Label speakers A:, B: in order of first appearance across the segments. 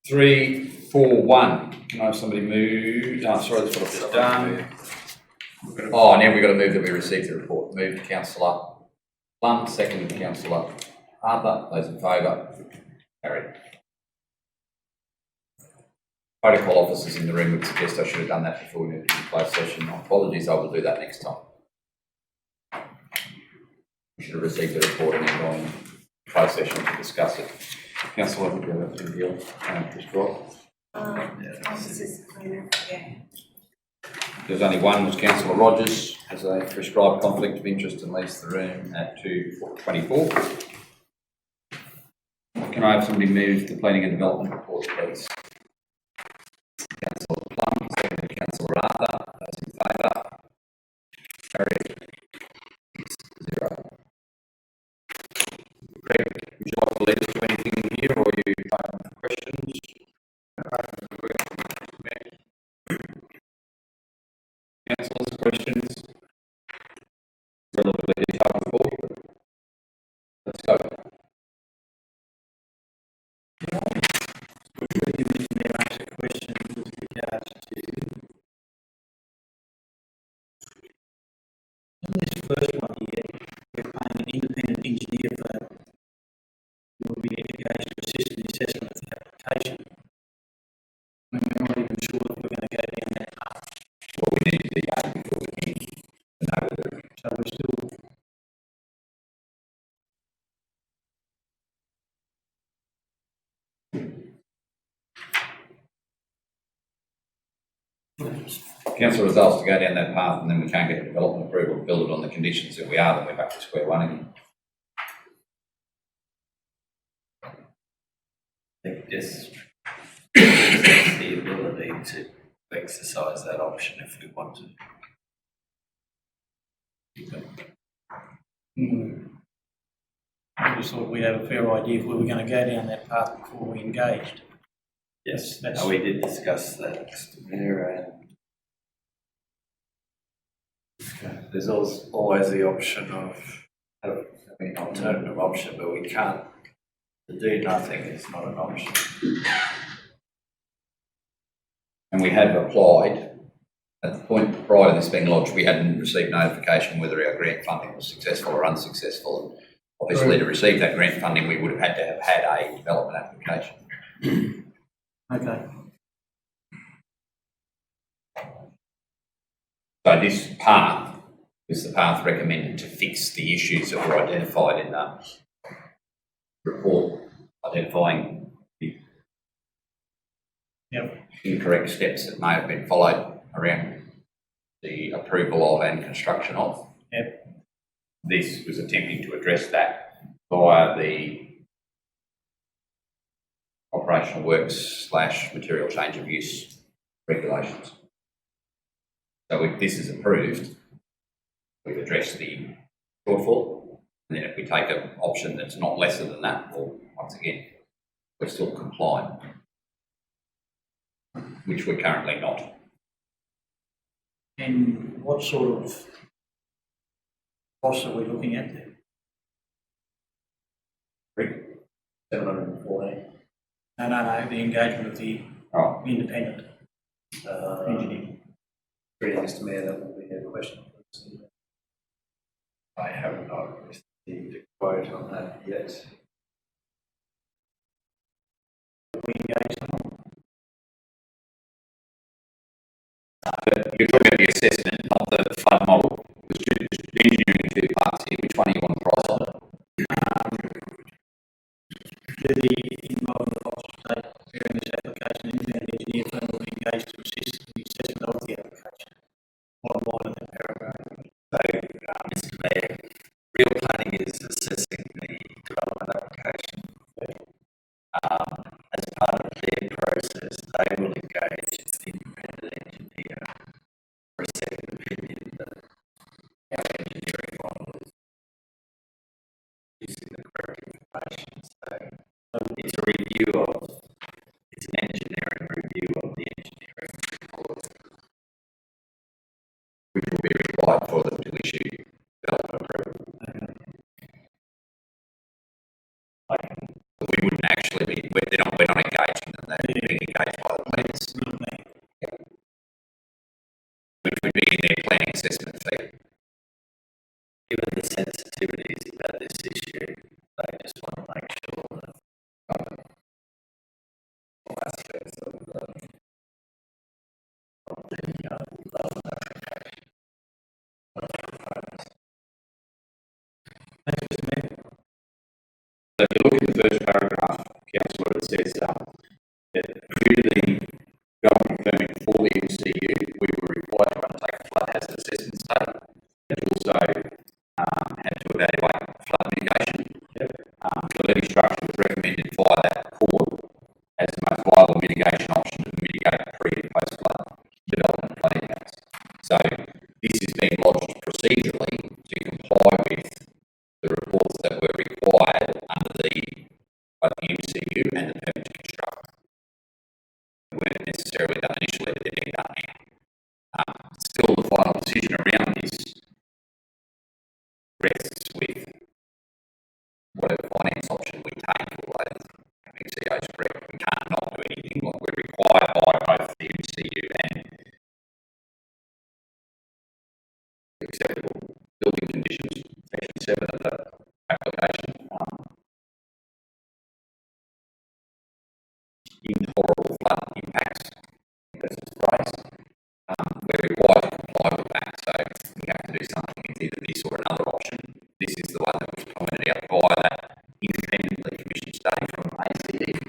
A: 341. Can I have somebody move? Oh, sorry, that's what I've just done. Oh, now we've got to move that we received the report. Moved Councillor Plum, seconded Councillor Arthur. Those in favour? Carried. Protocol officers in the room would suggest I should have done that before we moved to the closed session. Apologies, I will do that next time. We should have received the report and then gone in closed session to discuss it. Councillor, I think you have to deal prescribe. There's only one, was Councillor Rogers, has a prescribed conflict of interest and leaves the room at 2:24. Can I have somebody move the planning and development report, please? Councillor Plum, seconded Councillor Arthur. Those in favour? Carried. 6-0. Greg, would you like to lead us to anything in here, or are you open for questions? Councillors, questions? Relatively detailed report, but let's go.
B: First one here, we're paying an independent engineer for who will be engaged to assist in the assessment of the application. When we're not even sure if we're going to go down that path.
A: Well, we need to be able before we can know whether.
B: So we're still.
A: Council results to go down that path, and then we can't get development approval to build it on the conditions that we are, then we're back to square one again.
C: I think just the ability to exercise that option if we want to.
B: I just thought we'd have a fair idea if we were going to go down that path before we engaged.
C: Yes,
B: That's-
C: we did discuss that, Mr. Mayor, and there's always the option of having an alternative option, but we can't. To do nothing is not an option.
A: And we had applied, at the point prior to this being lodged, we hadn't received notification whether our grant funding was successful or unsuccessful. And obviously, to receive that grant funding, we would have had to have had a development application.
B: Okay.
A: So this path is the path recommended to fix the issues that were identified in the report, identifying the incorrect steps that may have been followed around the approval of and construction of.
B: Yep.
A: This was attempting to address that via the operational works / material change of use regulations. So if this is approved, we've addressed the shortfall, and then if we take an option that's not lesser than that, well, once again, we're still compliant, which we're currently not.
B: And what sort of costs are we looking at there?
C: 714.
B: No, the engagement of the
A: Oh,
B: independent engineer.
C: Really, Mr. Mayor, that will be a question. I have not received a quote on that yet.
B: We engage someone.
A: you're talking about the assessment, not the flood model. It's just engineering two parts here. Which one do you want the price on?
B: Do the involvement of state preparing this application, independent engineer firm will be engaged to assist in the assessment of the application. Bottom line of that paragraph.
C: So, Mr. Mayor, real planning is assessing the development application. As part of their process, they will engage an independent engineer for a second opinion that our engineering model is using the correct information. So it's a review of, it's an engineering review of the engineering report.
A: Which will be required for them to issue development approval. We wouldn't actually be, we're not engaging them. being engaged by the planners,
B: Good man.
A: which would be in their planning assessment fee.
C: Given the sensitivities about this issue, they just want to make sure that all aspects of the development application are proposed.
B: Thanks, Mr. Mayor.
D: So if you look at the first paragraph, councillor, it says that due to the development permit for the MCU, we were required to undertake a flood hazard assessment study and also had to evaluate flood mitigation. The levy structure was recommended by that court as the most viable mitigation option to mitigate pre and post flood development flood impacts. So this is being lodged procedurally to comply with the reports that were required under both the MCU and the permit to construct. They weren't necessarily done initially, but they're being done now. Still, the final decision around this rests with whatever finance option we take, although MCO is correct. We can't not do anything. What we're required by both the MCU and acceptable building conditions, section 7 of the application. Intolerable flood impacts, that's the phrase. We're required to comply with that, so we have to do something with either this or another option. This is the one that was pointed out by that independently commissioned study from ACS,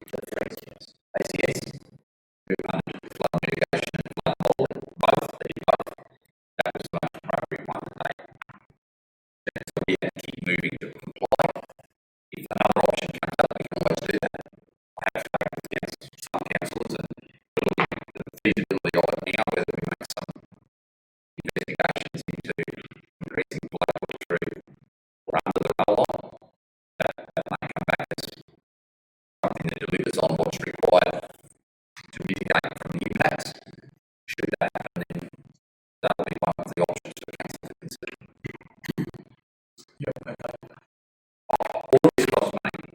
D: who undertook flood mitigation and flood modelling, both. That was the most appropriate one to take. So we have to keep moving to comply. If another option comes up, we can always do that. I have spoken with some councillors and we're looking at the feasibility of it now, whether we make some investigations into increasing flow through or under the roll-on. That may come back as something that delivers on what's required to mitigate from the impacts. Should that happen, then that will be one of the options for council to consider.
B: Yep, okay.
D: All this costs money.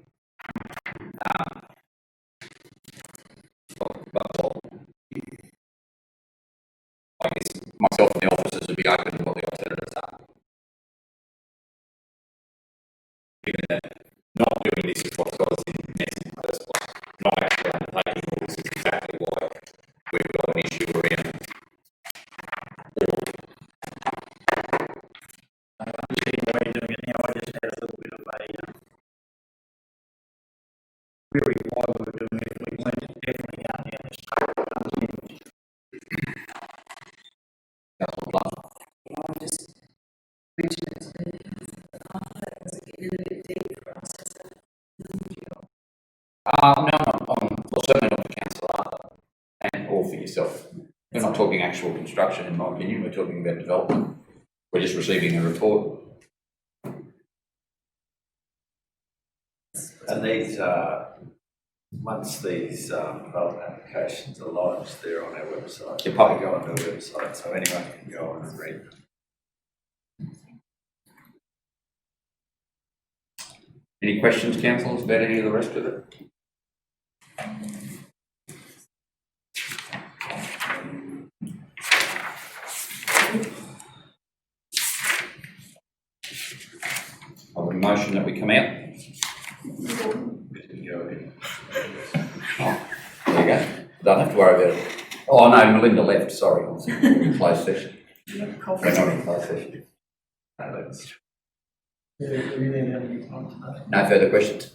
D: I guess myself and the officers would be open to what the alternatives are. Given that not doing this is what's got us in the mess in the first place. Not actually undertaking all this is exactly why we've got an issue around
B: I understand why you're doing it now. I just had a little bit of a query why we were doing it. We weren't definitely going down this track.
D: Councillor Blunt.
E: I just mentioned it to me. That was getting a bit deep for us as a individual.
D: Well, certainly not for councillor and or for yourself. We're not talking actual construction, in my opinion. We're talking about development. We're just receiving a report.
C: And these, once these development applications are lodged, they're on our website.
D: They're public.
C: They go on our website, so anyone can go on and read them.
D: Any questions, councillors, about any of the rest of it? I would motion that we come out. Oh, there you go. Don't have to worry about it. Oh no, Melinda left, sorry. In closed session. We're not in closed session.
C: No, that's
B: We didn't have any time today.
D: No further questions?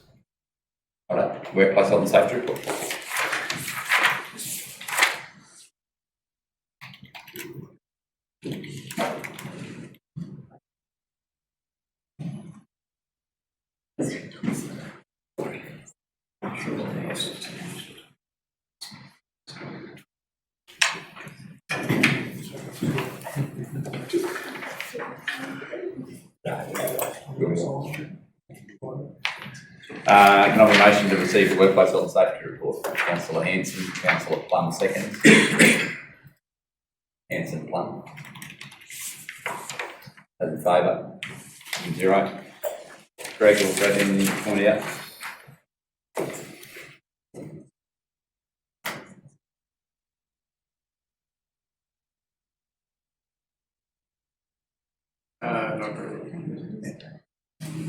D: All right, workplace health and safety report. Can I have a motion to receive the workplace health and safety report from Councillor Hanson, Councillor Plum seconds. Hanson, Plum. Those in favour? 0. Greg or Brad, anything to point out?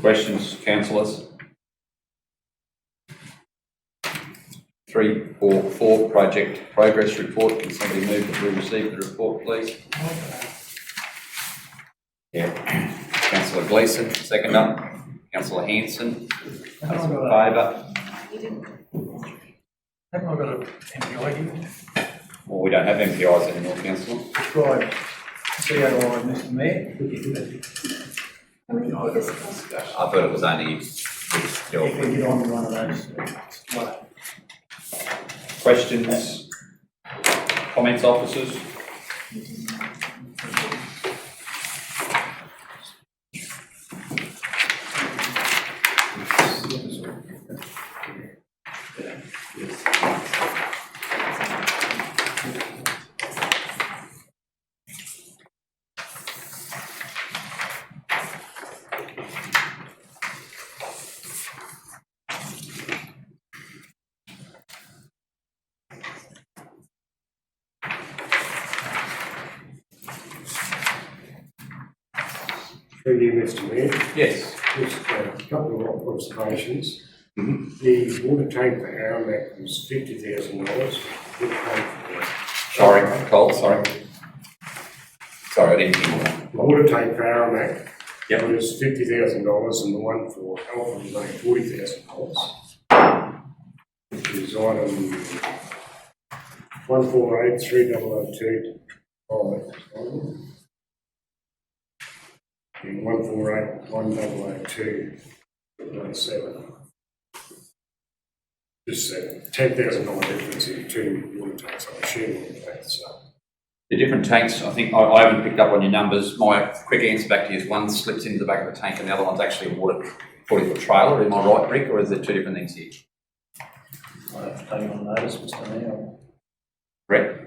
A: Questions, councillors? 3 or 4 project progress report. Can somebody move that we receive the report, please? Yeah. Councillor Gleeson, seconder. Councillor Hanson, councillor Favour.
B: Haven't I got an MPI here?
A: Well, we don't have MPIs anymore, councillor.
B: Right. COI, Mr Mayor.
A: I thought it was only
B: If we get on to one of those, what?
A: questions, comments, officers?
F: Through you, Mr Mayor,
A: Yes.
F: just a couple of observations.
A: Mhm.
F: The water tank for Aramac was $50,000.
A: Sorry, Cole, sorry. Sorry, I didn't hear that.
F: The water tank for Aramac
A: Yep.
F: was $50,000 and the one for Alpha was only $40,000. Which is item 1483002. And 1481002. Just a $10,000 difference in two water tanks, I'm assuming, so.
A: The different tanks, I think, I haven't picked up on your numbers. My quick answer back to you is one slips into the back of the tank and the other one's actually a water 40-foot trailer. Am I right, Rick, or is there two different things here?
B: I have to take on notice, Mr Mayor.
A: Brett?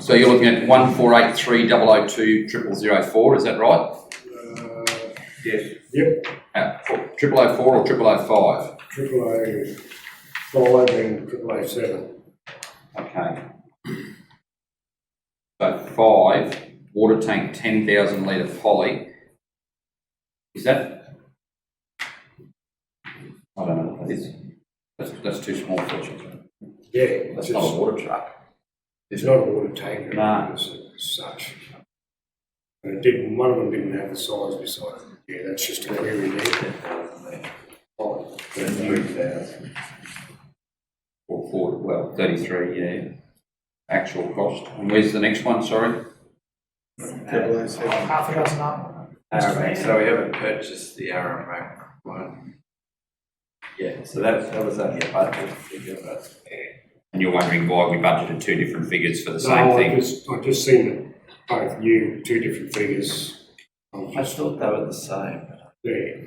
A: So you're looking at 14830020004, is that right?
F: Yes. Yep,
A: 0004 or 0005?
F: 005 and 007.
A: Okay. So 5, water tank 10,000 litre poly. Is that? I don't know what that is. That's too small for you.
F: Yeah,
A: That's not a water truck.
F: it's not a water tank
A: No.
F: as such. And it didn't, one of them didn't have the size beside it. Yeah, that's just a query there. Oh,
A: 3,000. Or 33, yeah. Actual cost. And where's the next one, sorry?
B: Half a dozen up.
C: Aramac, so we haven't purchased the Aramac one. Yeah, so that was only a budget figure, but
A: And you're wondering why we budgeted two different figures for the same
F: No,
A: thing?
F: I just seen that both you, two different figures.
C: I thought they were the same.
F: There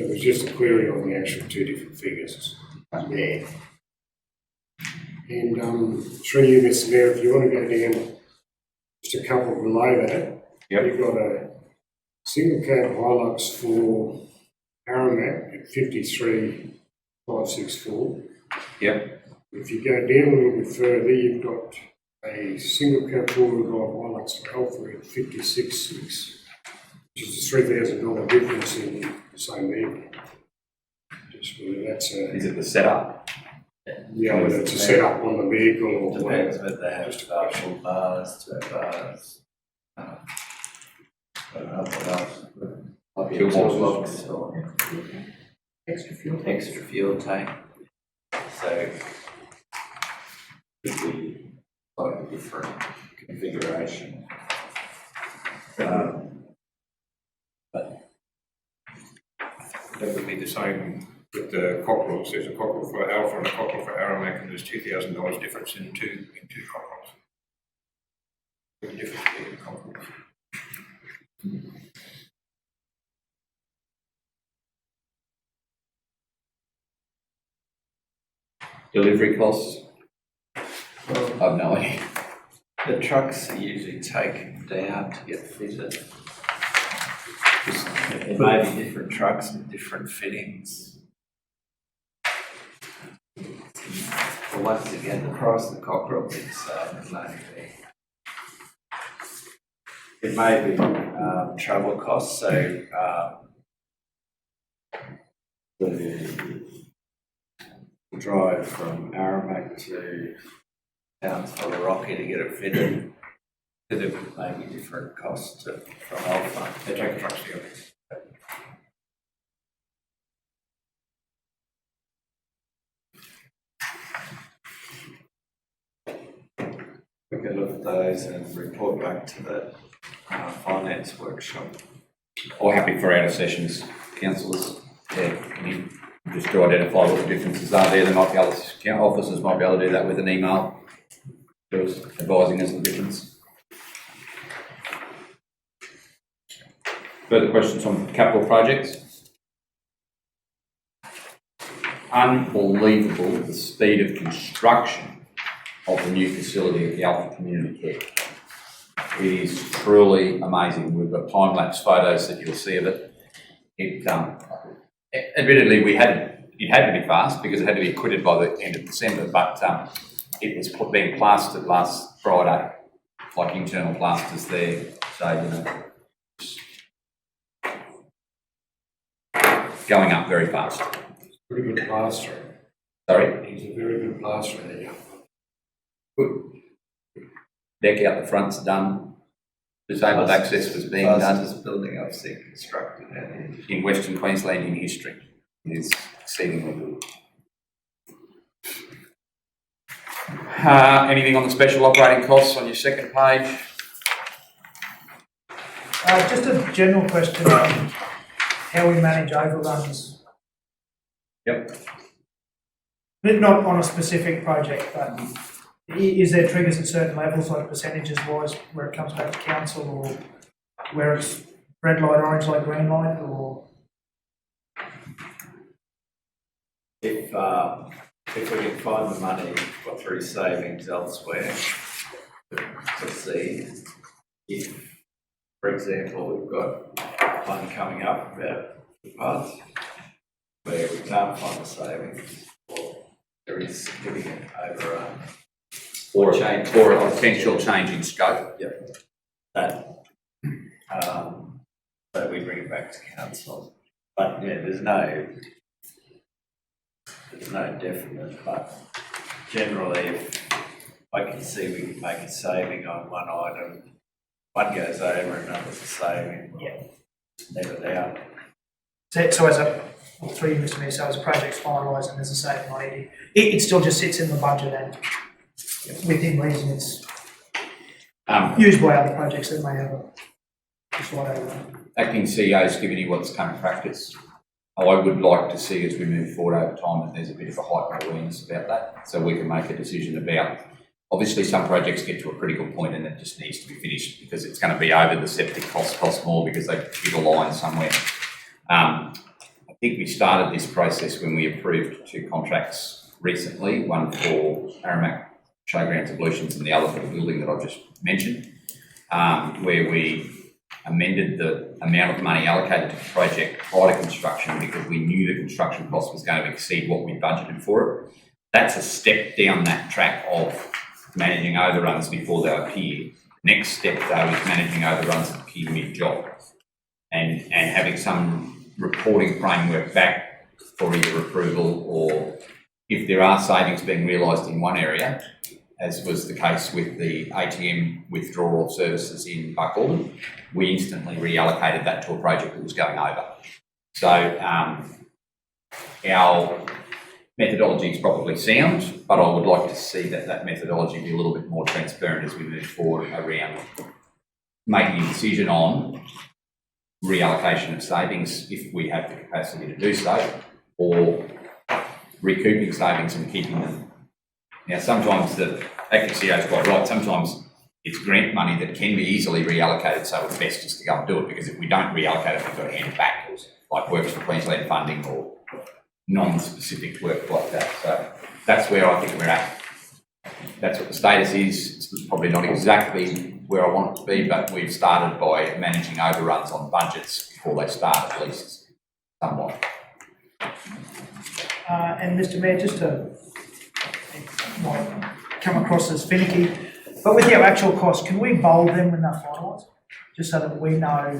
F: was just a query on the actual two different figures there. And through you, Mr Mayor, if you want to go down just a couple below that,
A: Yep.
F: you've got a single cab Hilux for Aramac at 53,564.
A: Yep.
F: If you go down a little bit further, you've got a single cab four-wheel drive Hilux for Alpha at 56,600. Which is a $3,000 difference in the same vehicle. Just whether that's a,
A: Is it the setup?
F: whether it's a setup on the vehicle or
C: Depends
F: whatever.
C: whether they have full bars, 2 bars. I don't know what else. Might be a toolbox or extra fuel tank. So could be slightly different configuration.
G: That would be the same with the cockerels. There's a cockerel for Alpha and a cockerel for Aramac, and there's $2,000 difference in two cockerels. Very different in cockerels.
A: Delivery costs? I've no idea.
C: The trucks are usually taken down to get fitted. It may be different trucks with different fittings. But once again, the price of the cockerel will be the same, it may be It may be travel costs, so the drive from Aramac to Townsville or Rocky to get it fitted, there may be different costs from Alpha.
G: They take the trucks together.
C: We can look at those and report back to the finance workshop.
A: Or happy for out of sessions, councillors. Yeah, you just to identify what the differences are there. There might be other officers might be able to do that with an email. Just advising us the difference. Further questions on capital projects? Unbelievable the speed of construction of the new facility at the Alpha Community Care. It is truly amazing. We've got time-lapse photos that you'll see of it. Admittedly, it had to be fast because it had to be acquitted by the end of December, but it was being plastered last Friday, like internal plasters there. So, going up very fast.
F: Pretty good plasterer.
A: Sorry?
F: He's a very good plasterer there.
A: Good. Deck out the front's done. Disabled access was being done.
C: Fastest building I've seen constructed out here.
A: In Western Queensland in history. It is exceedingly good. Anything on the special operating costs on your second page?
H: Just a general question on how we manage overruns.
A: Yep.
H: But not on a specific project, but is there triggers at certain levels, like percentages wise, where it comes back to council, or where it's red light, orange light, green light, or?
C: If we can find the money through savings elsewhere to see if, for example, we've got one coming up about footpaths where we can't find the savings, or there is significant overrun.
A: Or a potential change in scope.
C: Yep. That, so we bring it back to council. But yeah, there's no definite, but generally if I can see we can make a saving on one item, one goes over, another's a saving,
H: Yeah.
C: net it out.
H: So as a, through you, Mr. Mayor, so as a project's finalised and there's a saving on it still just sits in the budget and within reason it's used by other projects that may have a slight overrun.
A: Acting CEO's given you what's current practice. I would like to see as we move forward over time that there's a bit of a heightened awareness about that, so we can make a decision about. Obviously, some projects get to a critical point and it just needs to be finished because it's going to be over the septic cost more because they hit a line somewhere. I think we started this process when we approved 2 contracts recently, one for Aramac Showgrounds Ablutions and the other for the building that I just mentioned, where we amended the amount of money allocated to the project prior to construction because we knew the construction cost was going to exceed what we budgeted for it. That's a step down that track of managing overruns before they appear. Next step though is managing overruns that appear mid-job and having some reporting framework back for either approval or if there are savings being realised in one area, as was the case with the ATM withdrawal services in Buckhorn, we instantly reallocated that to a project that was going over. So our methodology is probably sound, but I would like to see that methodology be a little bit more transparent as we move forward around making a decision on reallocation of savings if we have the capacity to do so, or recouping savings and keeping them. Now, sometimes the acting CEO is quite right. Sometimes it's grant money that can be easily reallocated, so it's best just to go and do it because if we don't reallocate it, we've got to hand it back, like Works for Queensland funding or non-specific work like that. So that's where I think we're at. That's what the status is. It's probably not exactly where I want it to be, but we've started by managing overruns on budgets before they start, at least somewhat.
H: And Mr. Mayor, just to might come across as finicky, but with our actual costs, can we bold them when they're finalised? just so that we know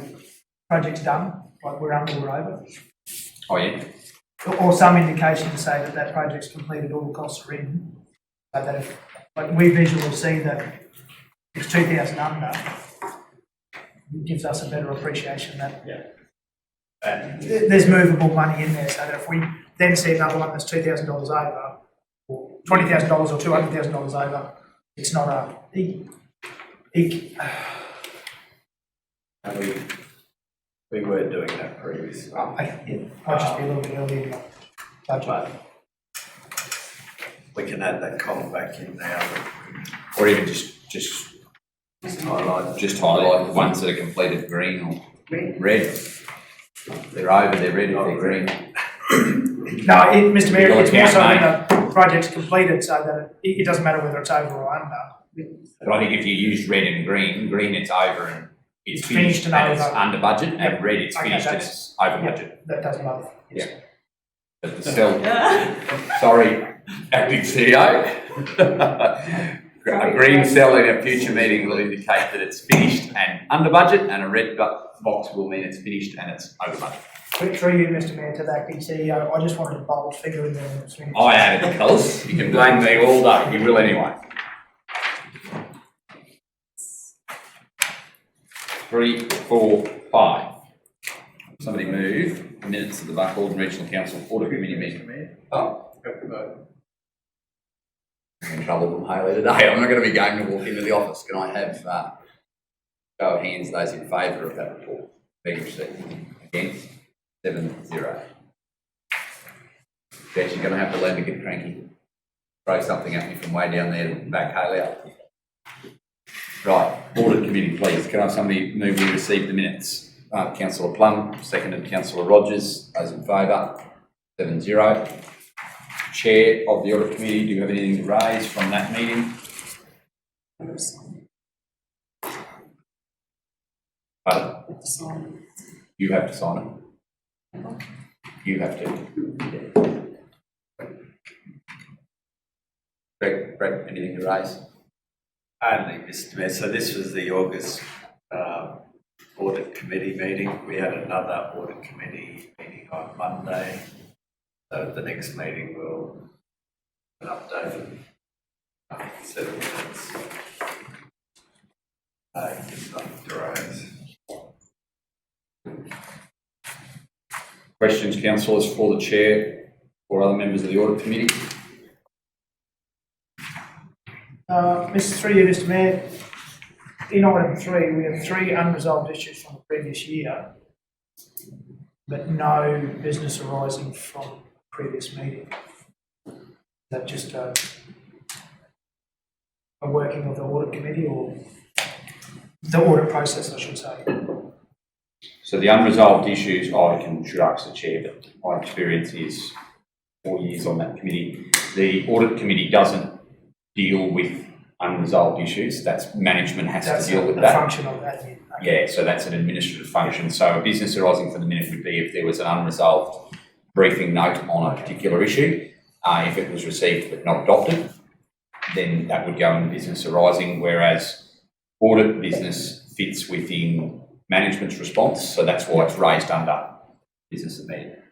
H: project's done, like we're under, we're over?
A: Oh, yeah.
H: Or some indication to say that that project's completed, all the costs are in, so that if, like, we visually see that it's 2,000 under, it gives us a better appreciation that
C: And
H: there's movable money in there, so that if we then see another one that's $2,000 over, or $20,000 or $200,000 over, it's not a,
C: and we were doing that previously,
H: I'll just be a little bit early in the budget.
C: but we can add that column back in now.
A: Or even just
C: Highlight.
A: highlight the ones that are completed green or red. They're over, they're red, if they're green.
H: No, Mr. Mayor, it's more so
A: Account,
H: when the project's completed, so that it doesn't matter whether it's over or under.
A: But I think if you use red and green it's over and it's
H: Finished
A: finished
H: and
A: and it's
H: over.
A: under budget, and red it's
H: Okay,
A: finished and
H: that's-
A: it's over budget.
H: That doesn't matter.
A: Yeah. But the cell, sorry, acting CEO. A green cell in a future meeting will indicate that it's finished and under budget, and a red box will mean it's finished and it's over budget.
H: Through you, Mr. Mayor, to the acting CEO, I just wanted a bold figure in there.
A: I added the colours, you can blame me all day, you will anyway. 3, 4, 5. Somebody move minutes of the Buckhorn Regional Council Audit Committee meeting. Oh, I'm in trouble from Haley today. I'm not going to be going to walk into the office. Can I have show of hands, those in favour of that report? Being received. Against? 7-0. Jess, you're going to have to learn to get cranky. Throw something at me from way down there to back Haley up. Right, Audit Committee, please. Can I have somebody move we receive the minutes? Councillor Plum, seconded Councillor Rogers. Those in favour? 7-0. Chair of the Audit Committee, do you have anything to raise from that meeting? Pardon? You have to sign it. You have to. Greg, anything to raise?
C: Only, Mr. Mayor, so this was the August Audit Committee meeting. We had another Audit Committee meeting on Monday. So at the next meeting, we'll an update set of minutes. There's nothing to raise.
A: Questions, councillors, for the chair or other members of the Audit Committee?
H: Through you, Mr. Mayor, in item 3, we have 3 unresolved issues from the previous year, but no business arising from the previous meeting. Is that just a working of the Audit Committee, or the audit process, I should say?
A: So the unresolved issues, should ask the chair, but my experience is 4 years on that committee. The Audit Committee doesn't deal with unresolved issues. That's management has to deal with
H: the
A: that.
H: function of admin. Okay.
A: Yeah, so that's an administrative function. So a business arising from the minute would be if there was an unresolved briefing note on a particular issue. If it was received but not adopted, then that would go in business arising, whereas audit business fits within management's response, so that's why it's raised under business immediate.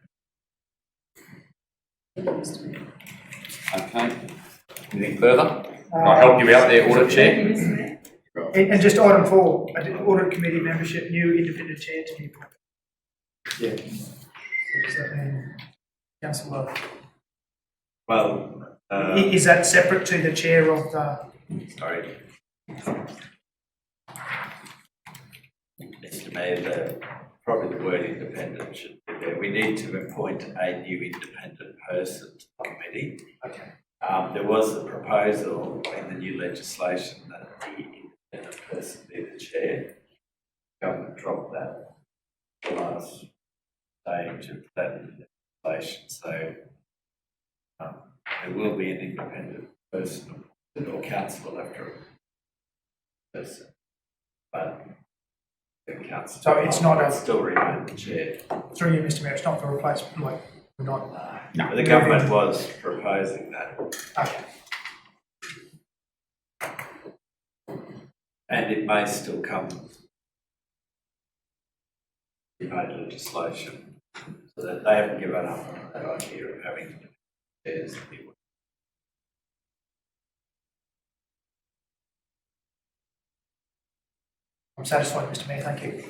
A: Okay, anything further? Can I help you out there, Audit Chair?
H: And just item 4, Audit Committee membership, new independent chair to be appointed.
C: Yeah.
H: Does that mean, Councillor?
C: Well,
H: Is that separate to the chair of the?
C: sorry. Mr. Mayor, probably the word independent should be there. We need to appoint a new independent person to the committee.
H: Okay.
C: There was a proposal in the new legislation that the independent person be the chair. Government dropped that the last stage of that legislation, so there will be an independent person or council after a person, but the council.
H: So it's not a-
C: still remain the chair.
H: Through you, Mr. Mayor, it's not for replacement, like, we're not.
A: No.
C: The government was proposing that,
H: Okay.
C: and it may still come made legislation, so that they haven't given up on that idea of having chairs that people.
H: I'm satisfied, Mr Mayor, thank you.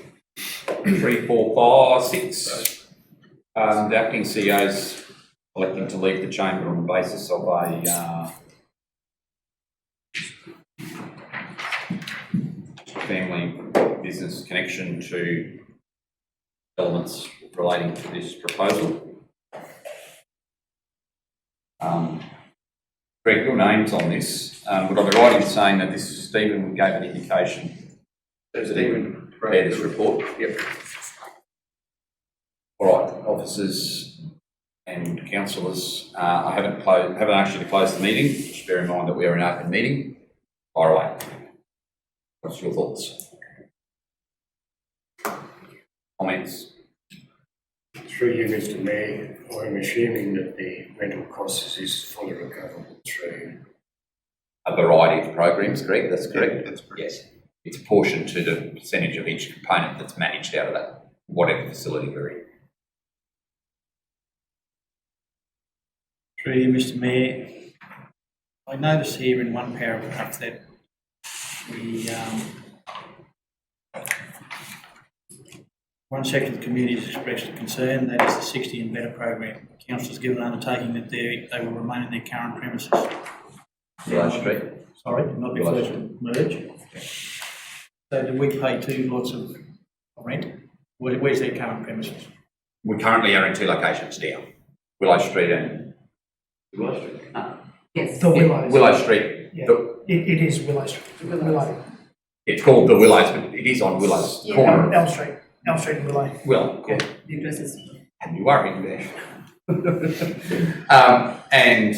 A: 3, 4, 5, 6. The acting CEO's electing to leave the chamber on the basis of a family business connection to elements relating to this proposal. Greg, your name's on this. Would I be right in saying that this is Stephen gave an indication? Stephen prepared this report? Yep. All right, officers and councillors, I haven't asked you to close the meeting. Just bear in mind that we are an open meeting. Fire away. What's your thoughts? Comments?
F: Through you, Mr Mayor, I'm assuming that the rental costs is fully recoverable through.
A: A variety of programs, Greg, that's correct? That's correct. Yes. It's apportioned to the percentage of each component that's managed out of that, whatever facility we're in.
B: Through you, Mr Mayor, I notice here in one paragraph that we, one section of the community has expressed a concern, that is the 60 and better program. Council has given undertaking that they will remain in their current premises.
A: Willow Street.
B: Sorry, not the
A: Willow
B: first merge. So do we pay 2 lots of rent? Where's their current premises?
A: We currently are in 2 locations down. Willow Street and Willow Street.
E: Yes.
H: The Willows.
A: Willow Street.
H: Yeah.
A: The-
H: It is Willow Street. Willow.
A: it's called the Willows, but it is on Willow's
E: Yeah.
A: corner.
H: Elm Street. Elm Street and Willow.
A: Well, yeah.
E: The address is.
A: You worried there. And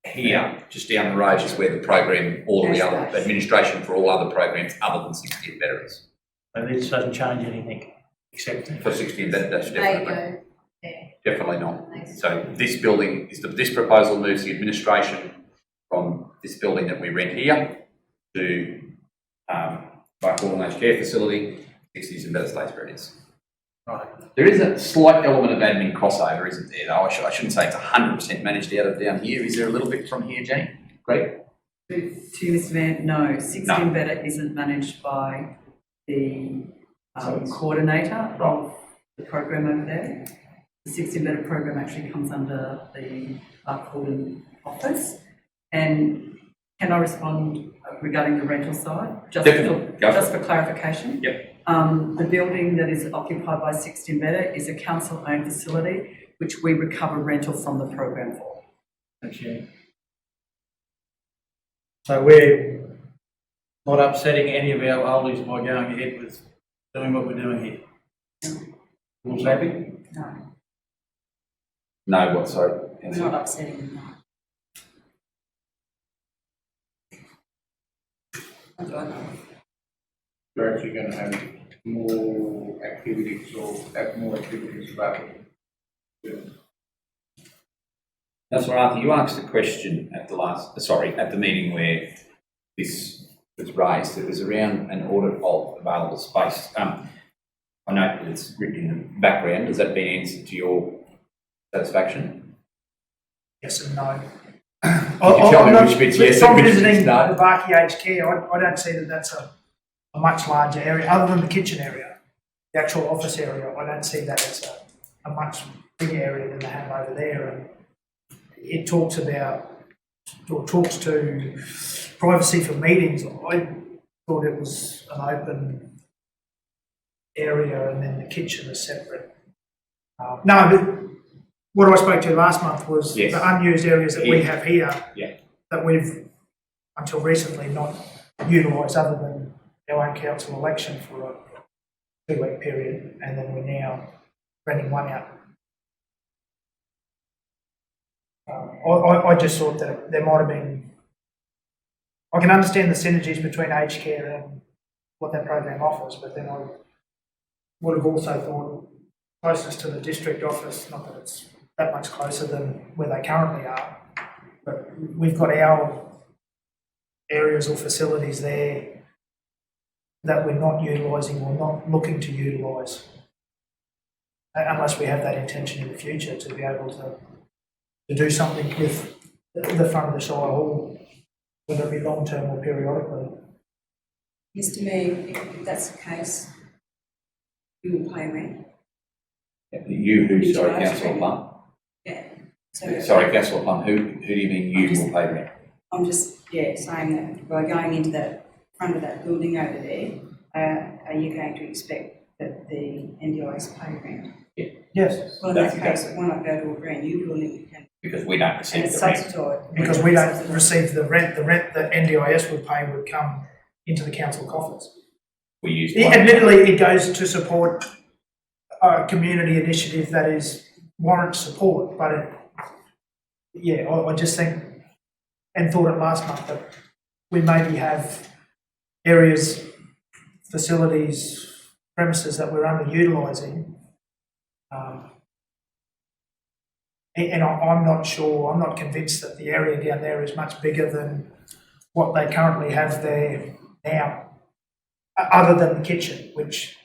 A: here, just down the road, is where the program, all of the other administration for all other programs other than 60 and better is.
B: So this doesn't change anything, except
A: For 60 and better, that's
E: There you
A: definitely,
E: go. Yeah.
A: definitely not.
E: Thanks.
A: So this building is this proposal moves the administration from this building that we rent here to Hawthorn Aged Care Facility, 60s and better stays where it is.
B: right.
A: There is a slight element of admin crossover, isn't there? Though I shouldn't say it's 100% managed out of down here. Is there a little bit from here, Jane? Great.
E: To you, Mr Mayor, no, 16 Better isn't managed by the coordinator of the program over there. The 16 Better program actually comes under the Hawthorn office. And can I respond regarding the rental side?
A: Definitely. Go for
E: Just for clarification.
A: Yep.
E: The building that is occupied by 16 Better is a council-owned facility, which we recover rental from the program for.
B: Okay. So we're not upsetting any of our oldies by going ahead with doing what we're doing here. All's happy?
E: No,
A: No, what, sorry?
E: it's not upsetting them, no.
G: You're actually going to have more activities or have more activities available.
A: That's right, Arthur. You asked a question at the meeting where this was raised. It was around an audit of available space. I know that it's written in the background. Has that been answered to your satisfaction?
H: Yes and no.
A: Could you tell me which bits yes
H: From
A: and which
H: visiting
A: bits no?
H: the Barkey Aged Care, I don't see that that's a much larger area, other than the kitchen area. The actual office area, I don't see that as a much bigger area than they have over there. And it talks about, or talks to privacy for meetings. I thought it was an open area and then the kitchen is separate. No, but what I spoke to last month was
A: Yes.
H: the unused areas that we have here
A: Yeah.
H: that we've, until recently, not utilised other than our own council election for a 2-week period, and then we're now renting one out. I just thought that there might have been, I can understand the synergies between aged care and what that program offers, but then I would have also thought closeness to the district office, not that it's that much closer than where they currently are, but we've got our areas or facilities there that we're not utilising or not looking to utilise, unless we have that intention in the future to be able to do something with the front of the Shire Hall, whether it be long-term or periodically.
I: Mr Mayor, if that's the case, you will pay rent.
A: You who,
I: You
A: sorry,
I: charge
A: councillor
I: rent.
A: Plum?
I: Yeah. So
A: Sorry, councillor Plum, who do you mean you will pay rent?
I: I'm just, saying that by going into that front of that building over there, are you going to expect that the NDIS pay rent?
H: Yes,
I: Well, in that case, why not go to a brand new building
A: Because we don't
I: and
A: receive
I: it's
A: the rent.
I: subsidised?
H: because we don't receive the rent that NDIS would pay would come into the council coffers.
A: We use
H: Admittedly, it goes to support a community initiative that warrants support, but I just think, and thought it last month, that we maybe have areas, facilities, premises that we're underutilising. And I'm not sure, I'm not convinced that the area down there is much bigger than what they currently have there now, other than the kitchen, which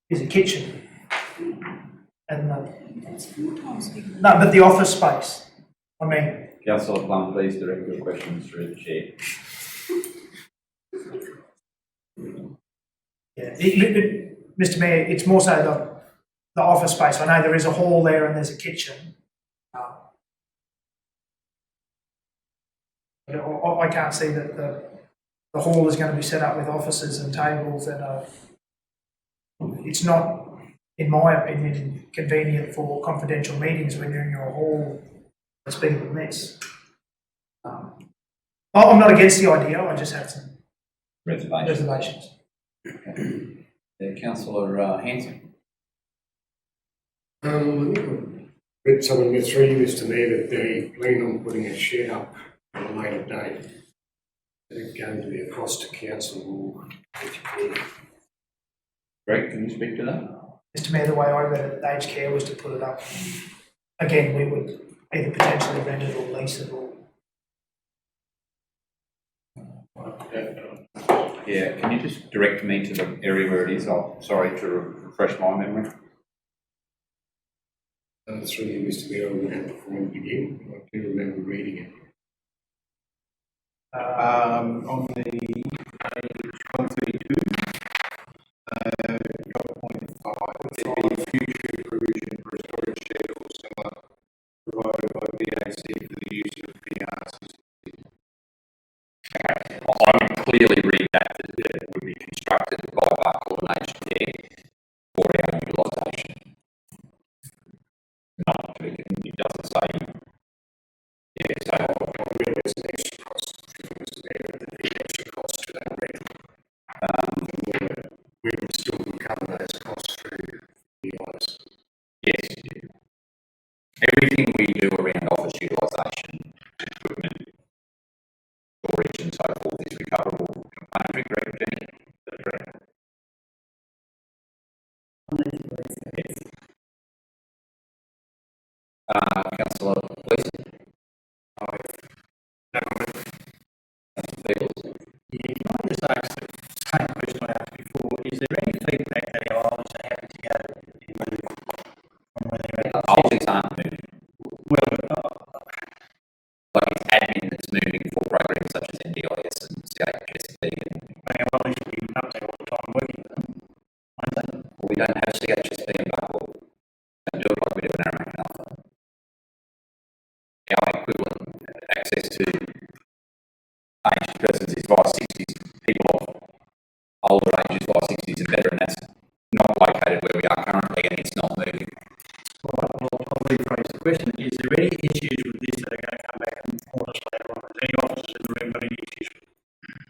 H: is a kitchen. And
I: That's 4 times bigger.
H: no, but the office space, I mean,
A: Councillor Plum, please direct your questions through the chair.
H: Mr Mayor, it's more so the office space. I know there is a hall there and there's a kitchen. But I can't see that the hall is going to be set up with offices and tables and it's not, in my opinion, convenient for confidential meetings when you're in your hall that's bigger than this. I'm not against the idea, I just have some reservations.
A: Councillor Hanson.
F: I think I read something in the 3 years to me that they plan on putting a shed up at a later date. Is it going to be a cost to council or HQ?
A: Greg, can you speak to that?
H: Mr Mayor, the way I read it, aged care was to put it up. Again, we would either potentially rent it or lease it or.
A: Yeah, can you just direct me to the area where it is? Sorry to refresh my memory.
F: 3 years to me, I would have to find it again. I do remember reading it.
B: On the page 132, dot point 5, there be future provision for a storage shed or similar provided by BAC for the use of PRs.
A: I would clearly read that it would be constructed by Bark Coordination there for our utilisation. Not, it doesn't say, so
F: There's an extra cost. There's an extra cost to that rent. We would still recover those costs through the IS.
A: yes, everything we do around office utilisation, equipment, storage and so forth is recoverable componentry, correct, Jenny? Is that correct? Councillor Gleeson? Councillor Fields?
B: Yeah, can I just ask the same question I asked before? Is there any feedback that our islands are happy to go from where they're at?
A: Oldies aren't moving.
B: Well,
A: Like it's admin that's moving for programs such as NDIS and CHSP.
B: our islands will be up there all the time working with them, aren't they?
A: We don't have CHSP in Buckwell. Don't do it like we do in Aramark and Alpha. Our equivalent access to aged persons is via 60s, people of older ages via 60s and better, and that's not located where we are currently and it's not moving.
B: All right, well, I'll rephrase the question. Is there any issues with this that are going to come back and haunt us later on? Has any officers in the room got any issues?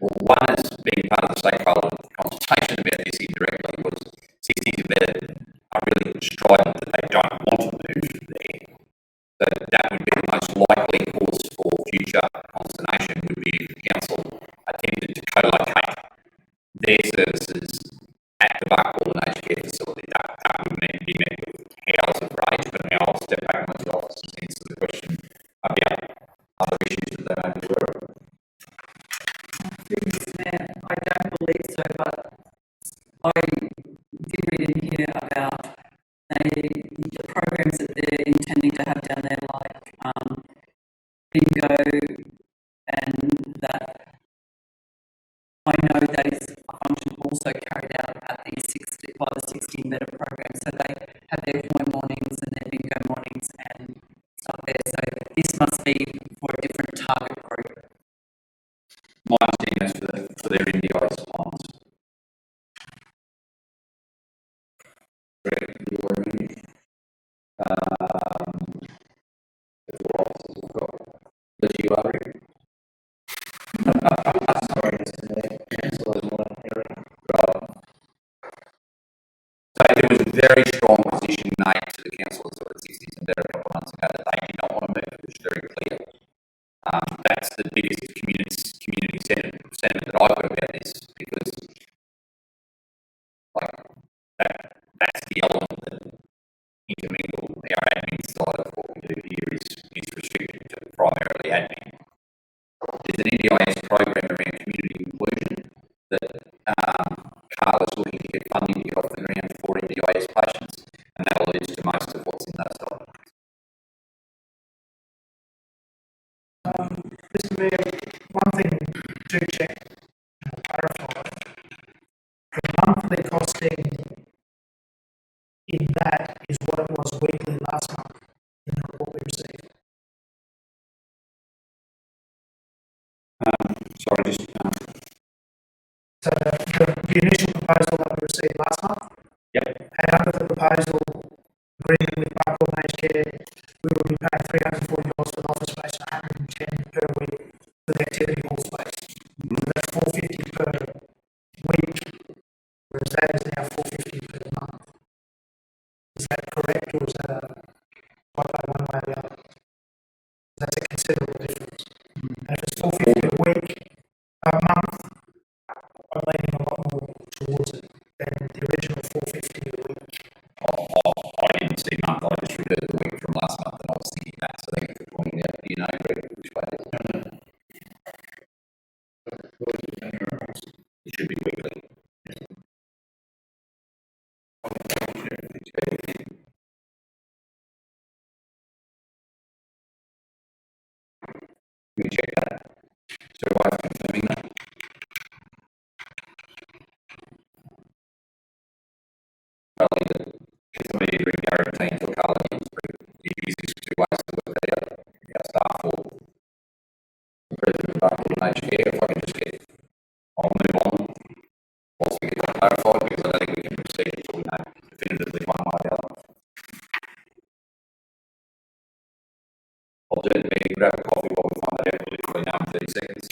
A: Well, one has been part of the stakeholder consultation about this indirectly was 60s and better are really strident that they don't want to move there. So that would be the most likely cause for future consternation would be if the council attempted to co-locate their services at the Buckwell and aged care facility. That would be met with howls of rage, but now I'll step back on the office and answer the question about other issues that they may be aware of.
E: Mr Mayor, I don't believe so, but I did read in here about the programs that they're intending to have down there, like bingo, and that I know that is a function also carried out at the 16 better program. So they have their toy mornings and their bingo mornings and stuff there. So this must be for a different target group.
D: My understanding is for their NDIS plans. Correct, you already. The four officers we've got. Liz, you are ready? Sorry, councillors want to hear it. Right. So there was a very strong position made to the councillors of the 60s and better a couple of months ago that they did not want to move. It was very clear. That's the biggest community sentiment that I've heard about this, because like that's the element that intermingle our admin side of what we do here is restricted to primarily admin. There's an NDIS program around community inclusion that Carla's looking to get funding to get off the ground for NDIS patients, and that alludes to most of what's in that side.
H: Mr. Mayor, one thing to check and clarify, the monthly costing in that is what it was weekly last month in the report we received.
D: Sorry, just
H: So the initial proposal that we received last month had under the proposal agreement with Barcode Managed Care, we will be paying $340 for the office space and $110 per week for the activity hall space. So that's $450 per week, whereas that is now $450 per month. Is that correct, or is that one way or the other? That's a considerable difference. And if it's $450 a week, a month, I'm leaning a lot more towards it than the original $450 a week.
D: I didn't see month, I just referred to the week from last month, and I was thinking that, so thank you for pointing out. Do you know, Greg, which way it is? It should be weekly. Can we check that? So why is confirming that? Can somebody bring Darren Team to a colour again? He uses two ways to work that out. Our staff or the president of Barcode Managed Care. If I can just get, I'll move on whilst we get that clarified, because I don't think we can proceed until we know definitively one way or the other. I'll do the meeting, grab a coffee while we find that out literally now in 30 seconds.